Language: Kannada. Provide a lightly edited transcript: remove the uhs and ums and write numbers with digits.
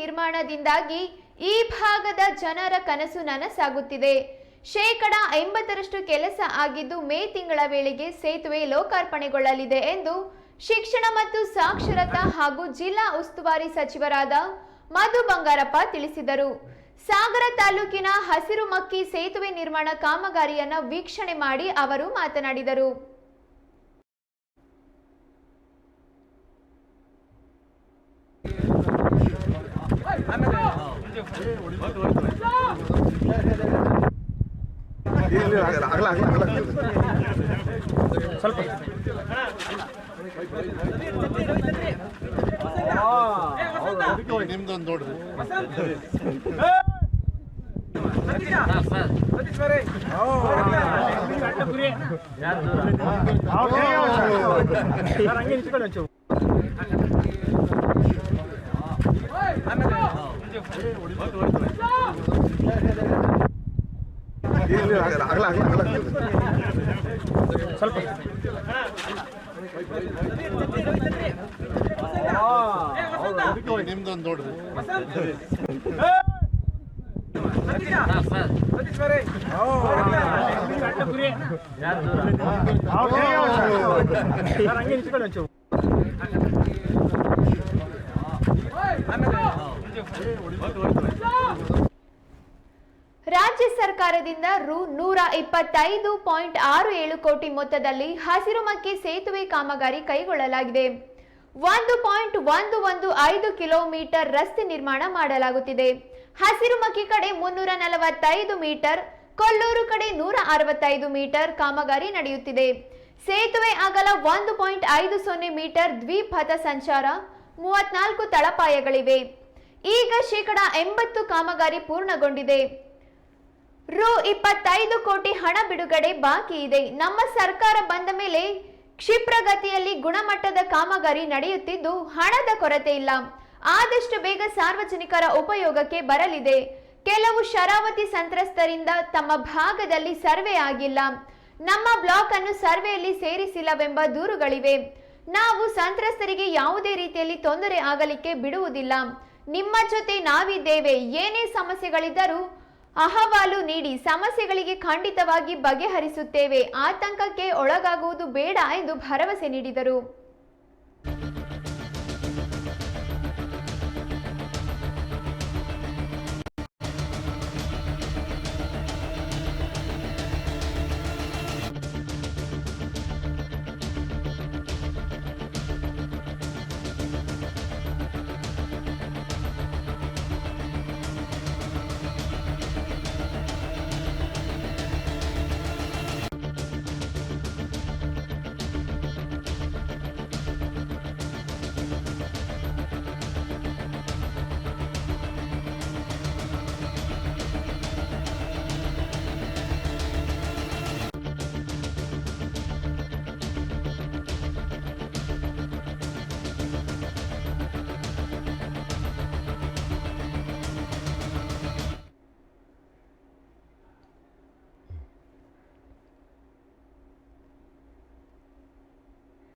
ನಿರ್ಮಾಣದಿಂದಾಗಿ ಈ ಭಾಗದ ಜನರ ಕನಸು ನನಸಾಗುತ್ತಿದೆ. 80% ಕೆಲಸ ಆಗಿದ್ದು ಮೇ ತಿಂಗಳ ವೇಳೆಗೆ ಸೇತುವೆ ಲೋಕಾರ್ಪಣೆಗೊಳ್ಳಲಿದೆ ಎಂದು ಶಿಕ್ಷಣ ಮತ್ತು ಸಾಕ್ಷರತಾ ಹಾಗೂ ಜಿಲ್ಲಾ ಉಸ್ತುವಾರಿ ಸಚಿವರಾದ ಮಧು ಬಂಗಾರಪ್ಪ ತಿಳಿಸಿದರು. ಸಾಗರ ತಾಲೂಕಿನ ಹಸಿರುಮಕ್ಕಿ ಸೇತುವೆ ನಿರ್ಮಾಣ ಕಾಮಗಾರಿಯನ್ನು ವೀಕ್ಷಣೆ ಮಾಡಿ ಅವರು ಮಾತನಾಡಿದರು. ನಿಮ್ದೊಂದು ನೋಡ್ರಿ ನಿಮ್ದೊಂದು ನೋಡ್ರಿ ರಾಜ್ಯ ಸರ್ಕಾರದಿಂದ ರು 125.67 ಕೋಟಿ ಮೊತ್ತದಲ್ಲಿ ಹಸಿರುಮಕ್ಕಿ ಸೇತುವೆ ಕಾಮಗಾರಿ ಕೈಗೊಳ್ಳಲಾಗಿದೆ. 1.115 ಕಿಲೋಮೀಟರ್ ರಸ್ತೆ ನಿರ್ಮಾಣ ಮಾಡಲಾಗುತ್ತಿದೆ. ಹಸಿರುಮಕ್ಕಿ ಕಡೆ 345 ಮೀಟರ್, ಕೊಲ್ಲೂರು ಕಡೆ 165 ಮೀಟರ್ ಕಾಮಗಾರಿ ನಡೆಯುತ್ತಿದೆ. ಸೇತುವೆ ಅಗಲ 1.50 ಮೀಟರ್, ದ್ವಿಪಥ ಸಂಚಾರ, 34 ತಳಪಾಯಗಳಿವೆ. ಈಗ 80% ಕಾಮಗಾರಿ ಪೂರ್ಣಗೊಂಡಿದೆ. ರು 25 ಕೋಟಿ ಹಣ ಬಿಡುಗಡೆ ಬಾಕಿ ಇದೆ. ನಮ್ಮ ಸರ್ಕಾರ ಬಂದ ಮೇಲೆ ಕ್ಷಿಪ್ರಗತಿಯಲ್ಲಿ ಗುಣಮಟ್ಟದ ಕಾಮಗಾರಿ ನಡೆಯುತ್ತಿದ್ದು ಹಣದ ಕೊರತೆ ಇಲ್ಲ. ಆದಷ್ಟು ಬೇಗ ಸಾರ್ವಜನಿಕರ ಉಪಯೋಗಕ್ಕೆ ಬರಲಿದೆ. ಕೆಲವು ಶರಾವತಿ ಸಂತ್ರಸ್ತರಿಂದ ತಮ್ಮ ಭಾಗದಲ್ಲಿ ಸರ್ವೆ ಆಗಿಲ್ಲ, ನಮ್ಮ ಬ್ಲಾಕ್ ಅನ್ನು ಸರ್ವೆಯಲ್ಲಿ ಸೇರಿಸಿಲ್ಲವೆಂಬ ದೂರುಗಳಿವೆ. ನಾವು ಸಂತ್ರಸ್ತರಿಗೆ ಯಾವುದೇ ರೀತಿಯಲ್ಲಿ ತೊಂದರೆ ಆಗಲಿಕ್ಕೆ ಬಿಡುವುದಿಲ್ಲ. ನಿಮ್ಮ ಜೊತೆ ನಾವಿದ್ದೇವೆ. ಏನೇ ಸಮಸ್ಯೆಗಳಿದ್ದರೂ ಅಹವಾಲು ನೀಡಿ, ಸಮಸ್ಯೆಗಳಿಗೆ ಖಂಡಿತವಾಗಿ ಬಗೆಹರಿಸುತ್ತೇವೆ. ಆತಂಕಕ್ಕೆ ಒಳಗಾಗುವುದು ಬೇಡ ಎಂದು ಭರವಸೆ ನೀಡಿದರು.